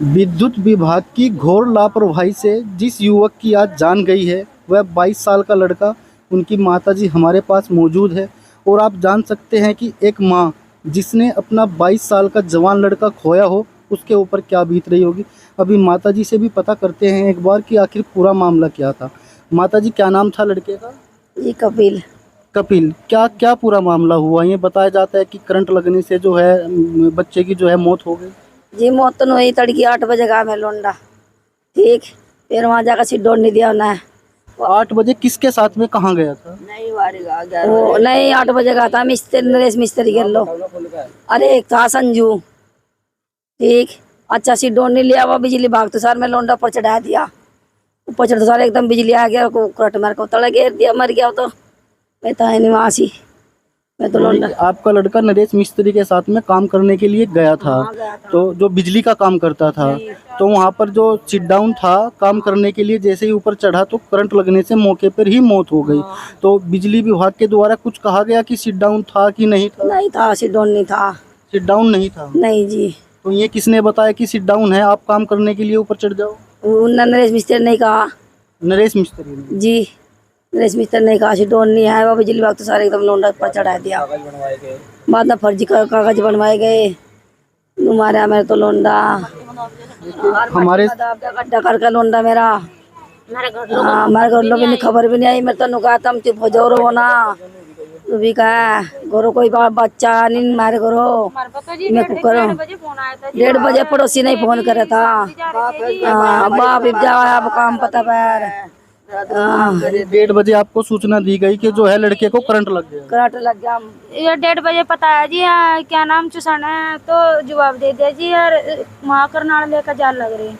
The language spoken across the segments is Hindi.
विद्युत विभाग की घोर लापरवाही से जिस युवक की आज जान गई है वह 22 साल का लड़का, उनकी माताजी हमारे पास मौजूद है। और आप जान सकते हैं कि एक माँ जिसने अपना 22 साल का जवान लड़का खोया हो उसके ऊपर क्या बीत रही होगी। अभी माताजी से भी पता करते हैं एक बार कि आखिर पूरा मामला क्या था। माताजी, क्या नाम था लड़के का? जी कपिल। कपिल। क्या क्या पूरा मामला हुआ? ये बताया जाता है कि करंट लगने से जो है बच्चे की जो है मौत हो गई। जी मौत तो हुई तड़की 8 बजे का मैं लोंडा। ठीक। फिर वहाँ जाकर सीट नहीं दिया उन्हें। 8 बजे किसके साथ में कहाँ गया था? वो नहीं 8 बजे का था मिस्त्री नरेश मिस्त्री के लो। अरे एक था संजू। ठीक। अच्छा सीट नहीं लिया वो बिजली भाग तो सर मैं लोंडा पर चढ़ा दिया। ऊपर चढ़ तो सर एकदम बिजली आ गया को करंट मार को तड़ा घेर दिया मर गया तो मैं तो है नहीं वहाँ सी। मैं तो लोंडा। आपका लड़का नरेश मिस्त्री के साथ में काम करने के लिए गया था। गया था। तो जो बिजली का काम करता था, तो वहाँ पर जो सिट डाउन था काम करने के लिए, जैसे ही ऊपर चढ़ा तो करंट लगने से मौके पर ही मौत हो गई। तो बिजली विभाग के द्वारा कुछ कहा गया कि सिट डाउन था कि नहीं था? नहीं था सीट नहीं था। सिट डाउन नहीं था। नहीं जी। तो ये किसने बताया कि सिट डाउन है, आप काम करने के लिए ऊपर चढ़ जाओ? उन्होंने नरेश मिस्त्री नहीं कहा। नरेश मिस्त्री ने। जी नरेश मिस्त्री नहीं कहा सीट नहीं है वो बिजली भाग तो सारे एकदम लोंडा पर चढ़ा दिया। बाद में फर्जी कागज बनवाए गए। मारा मेरे तो लोंडा हमारे गड्ढा करके लोंडा मेरा। हमारे घर लोग भी खबर भी नहीं आई। मैं तो नुका तुम चुप हो जाओ रो ना तू भी कहा गोरो कोई बच्चा नहीं मारे करो मैं को करो। 1:30 बजे पड़ोसी ने फोन करे था। बाप जा अब काम पता पैर 1:30 बजे आपको सूचना दी गई कि जो है लड़के को करंट लग गया। करंट लग गया। ये 1:30 बजे पता है जी। क्या नाम चुसाना है तो जवाब दे दिया जी यार वहाँ करनाल लेकर जाल लग रही।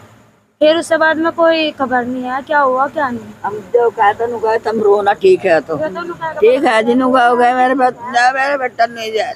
फिर उसके बाद में कोई खबर नहीं है क्या हुआ क्या नहीं। हम जो कहते नुका तुम रोना ठीक है तो ठीक है जी नुका हो गए मेरे बेटा नहीं जाए।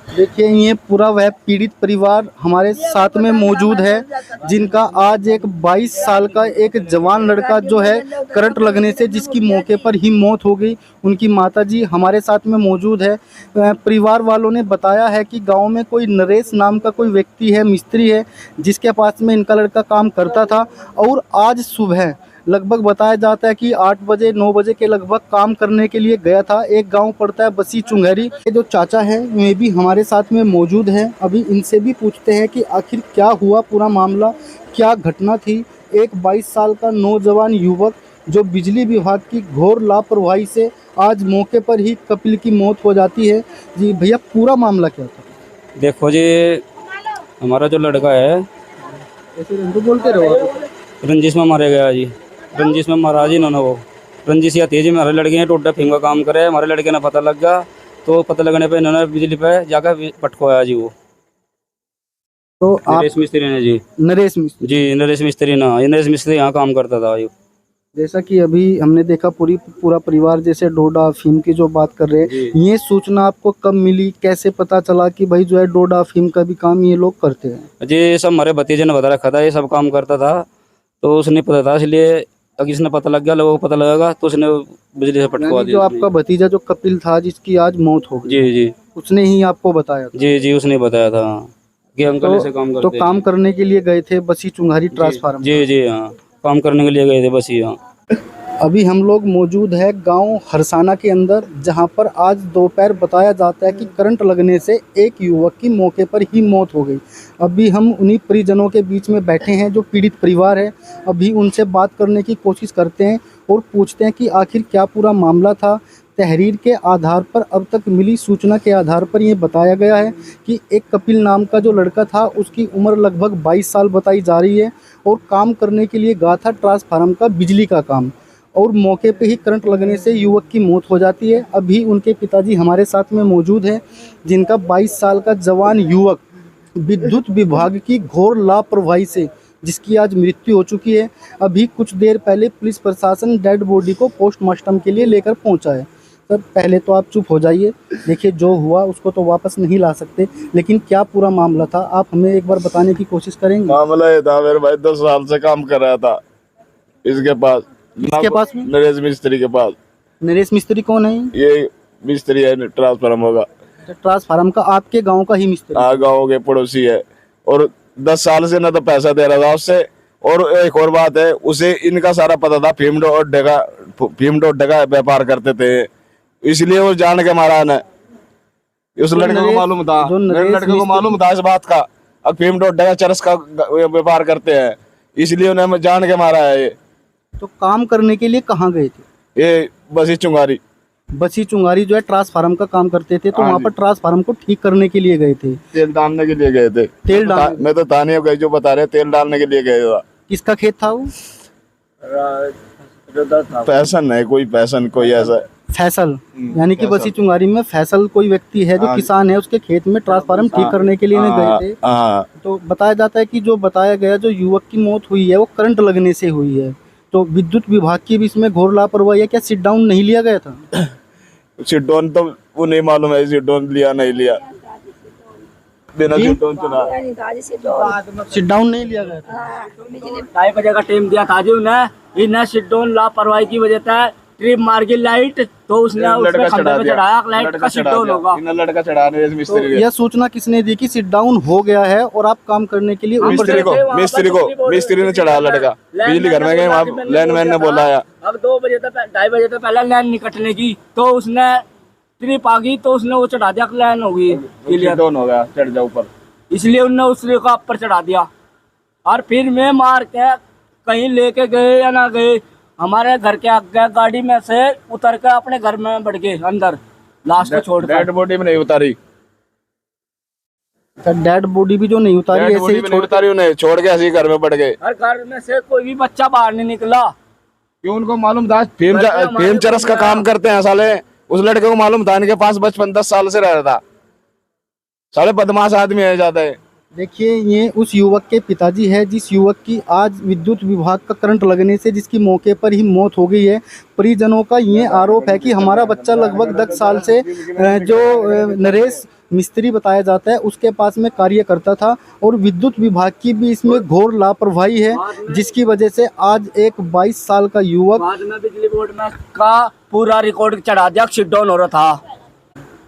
देखिए, ये पूरा वह पीड़ित परिवार हमारे साथ में मौजूद है, जिनका आज एक 22 साल का एक जवान लड़का जो है करंट लगने से जिसकी मौके पर ही मौत हो गई। उनकी माताजी हमारे साथ में मौजूद है। परिवार वालों ने बताया है कि गांव में कोई नरेश नाम का कोई व्यक्ति है, मिस्त्री है, जिसके पास में इनका लड़का काम करता था। और आज सुबह लगभग बताया जाता है कि 8 बजे 9 बजे के लगभग काम करने के लिए गया था। एक गांव पड़ता है बसी चुंगेरी। ये जो चाचा है वे भी हमारे साथ में मौजूद हैं। अभी इनसे भी पूछते हैं कि आखिर क्या हुआ, पूरा मामला क्या घटना थी। एक 22 साल का नौजवान युवक जो बिजली विभाग की घोर लापरवाही से आज मौके पर ही कपिल की मौत हो जाती है। जी भैया, पूरा मामला क्या था? देखो जी, हमारा जो लड़का है ऐसे तो बोलते रहो। रंजिश में मारे गया जी। रंजिश में मारा जी इन्होंने। वो रंजिश या तेजी हमारे लड़के ने टोटा फिंगा काम करे। हमारे लड़के ने पता लग गया तो पता लगने पे इन्होंने बिजली पे जाकर पटकोया जी। वो तो नरेश मिस्त्री ने जी। नरेश मिस्त्री जी नरेश मिस्त्री ना, ये नरेश मिस्त्री यहाँ काम करता था जी। जैसा कि अभी हमने देखा पूरा परिवार जैसे डोडा अफीम की जो बात कर रहे हैं, ये सूचना आपको कब मिली, कैसे पता चला कि भाई जो है डोडा अफीम का भी काम ये लोग करते हैं? जी ये सब हमारे भतीजे ने बता रखा था, ये सब काम करता था तो उसने पता था, इसलिए अगर इसने पता लग गया, लोगों को पता लगेगा तो उसने बिजली से पटकवा जो दिया। आपका भतीजा जो कपिल था जिसकी आज मौत हो गई, जी जी उसने ही आपको बताया था? जी जी उसने बताया था कि अंकल ऐसे काम करते तो काम करने के लिए गए थे बसी चुंगारी ट्रांसफार्मर? जी जी हाँ, काम करने के लिए गए थे बस यहाँ। अभी हम लोग मौजूद है गांव हरसाना के अंदर, जहां पर आज दोपहर बताया जाता है कि करंट लगने से एक युवक की मौके पर ही मौत हो गई। अभी हम उन्हीं परिजनों के बीच में बैठे हैं जो पीड़ित परिवार है। अभी उनसे बात करने की कोशिश करते हैं और पूछते हैं कि आखिर क्या पूरा मामला था। तहरीर के आधार पर, अब तक मिली सूचना के आधार पर ये बताया गया है कि एक कपिल नाम का जो लड़का था उसकी उम्र लगभग 22 साल बताई जा रही है और काम करने के लिए गया था ट्रांसफार्मर का बिजली का काम, और मौके पे ही करंट लगने से युवक की मौत हो जाती है। अभी उनके पिताजी हमारे साथ में मौजूद हैं, जिनका 22 साल का जवान युवक विद्युत विभाग की घोर लापरवाही से जिसकी आज मृत्यु हो चुकी है। अभी कुछ देर पहले पुलिस प्रशासन डेड बॉडी को पोस्टमार्टम के लिए लेकर पहुंचा है। सर, पहले तो आप चुप हो जाइए। देखिए, जो हुआ उसको तो वापस नहीं ला सकते, लेकिन क्या पूरा मामला था आप हमें एक बार बताने की कोशिश करेंगे? मामला ये था, मेरे भाई 10 साल से काम कर रहा था इसके पास। इसके पास में? नरेश मिस्त्री के पास। नरेश मिस्त्री कौन है? ये मिस्त्री है ट्रांसफार्मर का। ट्रांसफार्मर का आपके गांव का ही मिस्त्री? हाँ, गाँव के पड़ोसी है। और 10 साल से ना तो पैसा दे रहा था उससे। और एक और बात है, उसे इनका सारा पता था, फीम डोडे का व्यापार करते थे, इसलिए वो जान के मारा है। उस लड़के को मालूम था, मेरे लड़के को मालूम था इस बात का, अब फीम डोडे का चरस का व्यापार करते हैं, इसलिए उन्हें जान के मारा है। ये तो काम करने के लिए कहाँ गए थे? ये बसी चुंगारी, बसी चुंगारी जो है ट्रांसफार्मर का काम करते थे, तो हाँ वहाँ जी। पर ट्रांसफार्मर को ठीक करने के लिए गए थे। तेल डालने के लिए गए थे। तेल डाल मैं तो तानिया गई जो बता रहे, तेल डालने के लिए गए था। किसका खेत था वो? पैसन है, कोई पैसन कोई ऐसा। फैसल, यानी कि बसी चुंगारी में फैसल कोई व्यक्ति है जो हाँ। किसान है, उसके खेत में ट्रांसफार्मर ठीक करने के लिए में गए थे। हाँ, तो बताया जाता है कि जो बताया गया जो युवक की मौत हुई है वो करंट लगने से हुई है। तो विद्युत विभाग की भी इसमें घोर लापरवाही है। क्या सिट डाउन नहीं लिया गया था? सिडोन तो वो नहीं मालूम है, सिडोन लिया नहीं लिया, बिना सिडोन चला। सिट डाउन नहीं लिया गया था। 2:30 बजे का टाइम दिया था जी उन्हें, इन्हें सिडोन लापरवाही की वजह से ट्रिप मार की लाइट, तो उसने उसमें खंभे पे चढ़ाया, लाइट का सिडोन होगा। लड़का चढ़ाने तो मिस्त्री यह सूचना किसने दी कि सिट डाउन हो गया है और आप काम करने के लिए ऊपर मिस्त्री ने चढ़ाया लड़का, बिजली घर में गए, वहाँ लैंडमैन ने बुलाया। अब 2:30 बजे तक पहले लाइन निकटने की, तो उसने ट्रिप आ गई, तो उसने वो चढ़ा दिया, लाइन हो गई क्लियर हो गया, चढ़ जाओ ऊपर, इसलिए उनने उस का ऊपर चढ़ा दिया। और फिर मैं मार के कहीं लेके गए या ना गए, हमारे घर के आगे गाड़ी में से उतर के अपने घर में बढ़ गए अंदर, लाश को छोड़ डेड बॉडी में नहीं उतारी, डेड बॉडी भी जो नहीं उतारी, ऐसे ही छोड़ उतारी उन्हें, छोड़ के ऐसे ही घर में बढ़ गए। हर घर में से कोई भी बच्चा बाहर नहीं निकला, क्यों? उनको मालूम था फेम चरस का काम करते हैं साले। उस लड़के को मालूम था इनके पास बचपन 10 साल से रह रहा था, साले बदमाश आदमी है ज्यादा है। देखिए, ये उस युवक के पिताजी है जिस युवक की आज विद्युत विभाग का करंट लगने से जिसकी मौके पर ही मौत हो गई है। परिजनों का ये आरोप है कि हमारा बच्चा लगभग 10 साल से जो नरेश मिस्त्री बताया जाता है उसके पास में कार्य करता था, और विद्युत विभाग की भी इसमें घोर लापरवाही है, जिसकी वजह से आज एक 22 साल का युवक बाद में बिजली बोर्ड में का पूरा रिकॉर्ड चढ़ा दिया, शिट डाउन हो रहा था।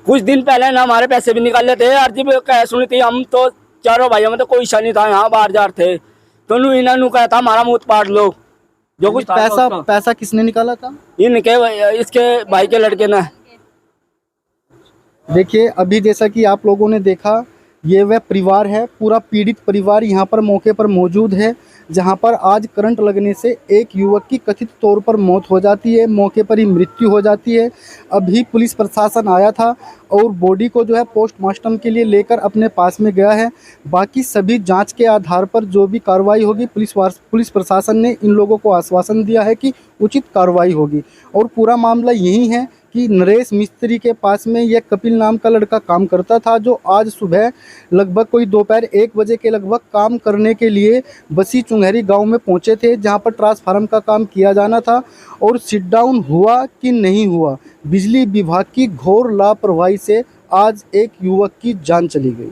कुछ दिन पहले ना हमारे पैसे भी निकाल लेते, अर्जी भी कह सुनी थी, हम तो चारों भाइयों में तो कोई इच्छा नहीं था, यहाँ बाहर जा रहे थे, तो इन्होंने कहा था हमारा मुँह पाट लो, जो कुछ पैसा किसने निकाला था? इनके इसके भाई के लड़के ने। देखिए, अभी जैसा कि आप लोगों ने देखा, ये वह परिवार है, पूरा पीड़ित परिवार यहाँ पर मौके पर मौजूद है, जहाँ पर आज करंट लगने से एक युवक की कथित तौर पर मौत हो जाती है, मौके पर ही मृत्यु हो जाती है। अभी पुलिस प्रशासन आया था और बॉडी को जो है पोस्टमार्टम के लिए लेकर अपने पास में गया है। बाकी सभी जांच के आधार पर जो भी कार्रवाई होगी, पुलिस प्रशासन ने इन लोगों को आश्वासन दिया है कि उचित कार्रवाई होगी। और पूरा मामला यही है कि नरेश मिस्त्री के पास में यह कपिल नाम का लड़का काम करता था, जो आज सुबह लगभग कोई दोपहर 1 बजे के लगभग काम करने के लिए बसी चुंगहरी गांव में पहुंचे थे, जहां पर ट्रांसफार्मर का काम किया जाना था। और सिट डाउन हुआ कि नहीं हुआ, बिजली विभाग की घोर लापरवाही से आज एक युवक की जान चली गई।